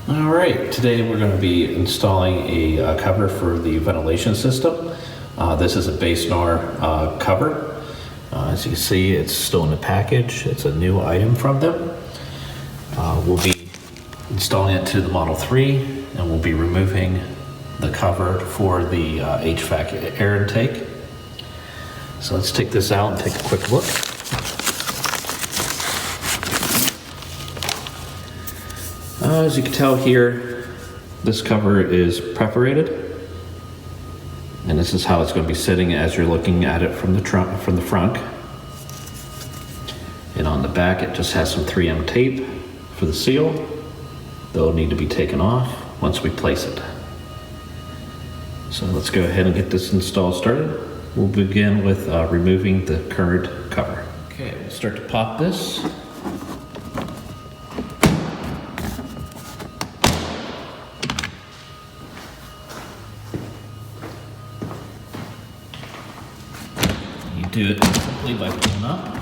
All right, today we're going to be installing a cover for the ventilation system. This is a Basenor cover. As you can see, it's still in the package. It's a new item from them. We'll be installing it to the Model 3, and we'll be removing the cover for the HVAC air intake. So let's take this out and take a quick look. As you can tell here, this cover is perforated, and this is how it's going to be sitting as you're looking at it from the front. And on the back, it just has some 3M tape for the seal. They'll need to be taken off once we place it. So let's go ahead and get this install started. We'll begin with removing the current cover. Okay, we'll start to pop this. Do it simply by pulling up.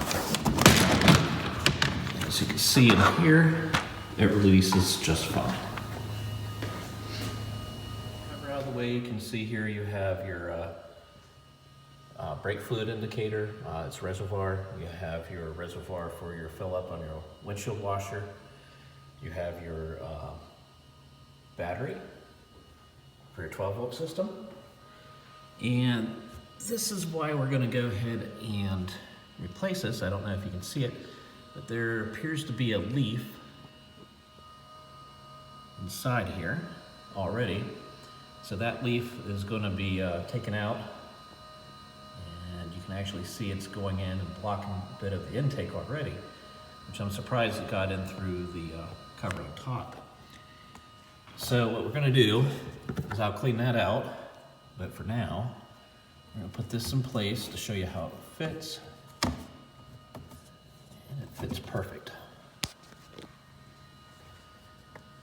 As you can see in here, it releases just fine. Cover out of the way, you can see here you have your brake fluid indicator, its reservoir. You have your reservoir for your fill up on your windshield washer. You have your battery for your 12-volt system. And this is why we're going to go ahead and replace this. I don't know if you can see it, but there appears to be a leaf inside here already. So that leaf is going to be taken out, and you can actually see it's going in and blocking a bit of the intake already, which I'm surprised it got in through the cover on top. So what we're going to do is I'll clean that out, but for now, we're going to put this in place to show you how it fits. And it fits perfect.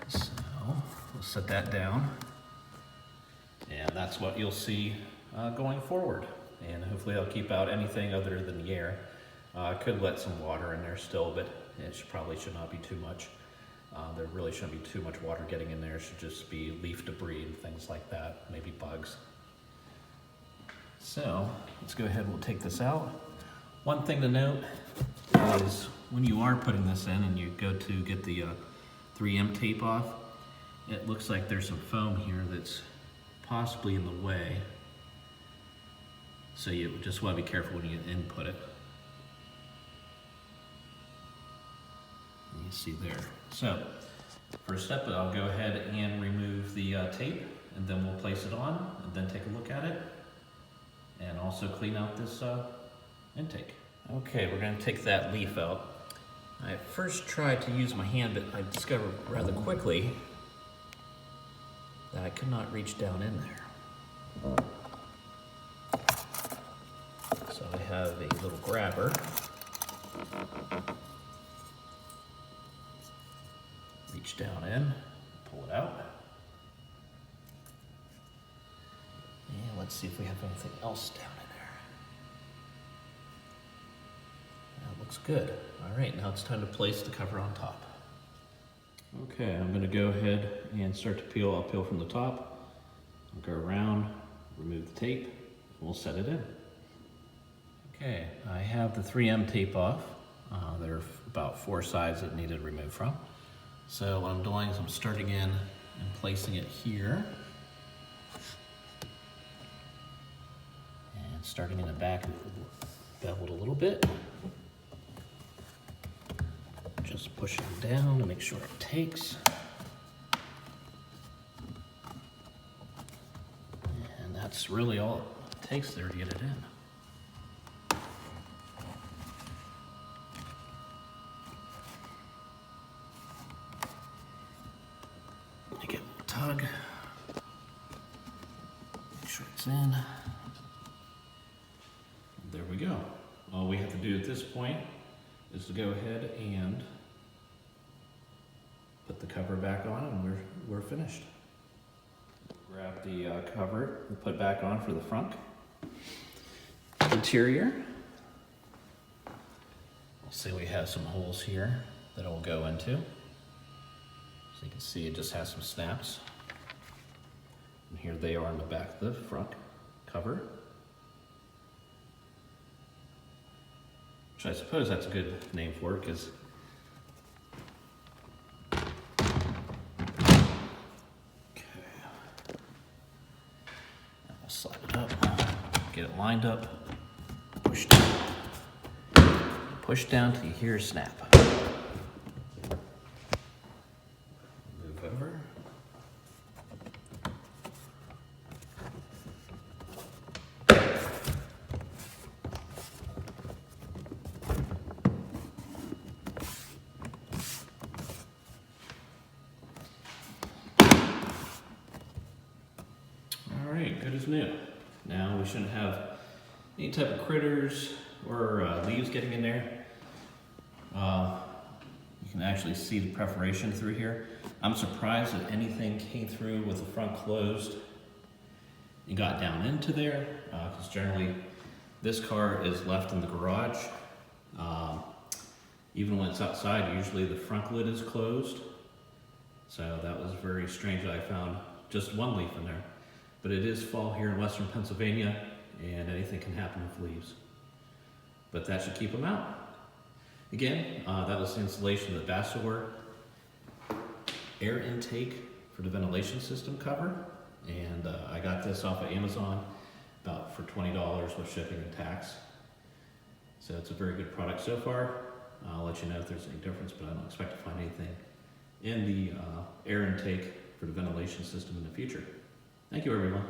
So we'll set that down. And that's what you'll see going forward. And hopefully it'll keep out anything other than the air. Could let some water in there still, but it probably should not be too much. There really shouldn't be too much water getting in there. It should just be leaf debris and things like that, maybe bugs. So let's go ahead and we'll take this out. One thing to note is when you are putting this in and you go to get the 3M tape off, it looks like there's some foam here that's possibly in the way. So you just want to be careful when you input it. You see there. So first step, I'll go ahead and remove the tape, and then we'll place it on and then take a look at it. And also clean out this intake. Okay, we're going to take that leaf out. I first tried to use my hand, but I discovered rather quickly that I could not reach down in there. So I have a little grabber. Reach down in, pull it out. And let's see if we have anything else down in there. That looks good. All right, now it's time to place the cover on top. Okay, I'm going to go ahead and start to peel. I'll peel from the top. I'll go around, remove the tape, and we'll set it in. Okay, I have the 3M tape off. There are about 4 sides that needed removed from. So what I'm doing is I'm starting in and placing it here. Starting in the back, beveled a little bit. Just pushing down to make sure it takes. And that's really all it takes there to get it in. Give it a little tug. Make sure it's in. There we go. All we have to do at this point is to go ahead and put the cover back on, and we're finished. Grab the cover and put back on for the front interior. See, we have some holes here that it will go into. So you can see it just has some snaps. And here they are on the back of the front cover. Which I suppose that's a good name for it, because I'll slide it up, get it lined up, push down till you hear a snap. Move over. Alright, good as new. Now we shouldn't have any type of critters or leaves getting in there. You can actually see the perforation through here. I'm surprised that anything came through with the front closed and got down into there, because generally this car is left in the garage. Even when it's outside, usually the front lid is closed. So that was very strange that I found just one leaf in there. But it is fall here in western Pennsylvania, and anything can happen with leaves. But that should keep them out. Again, that was the installation of the Basenor air intake for the ventilation system cover. And I got this off of Amazon about for $20 with shipping and tax. So it's a very good product so far. I'll let you know if there's any difference, but I don't expect to find anything in the air intake for the ventilation system in the future. Thank you, everyone.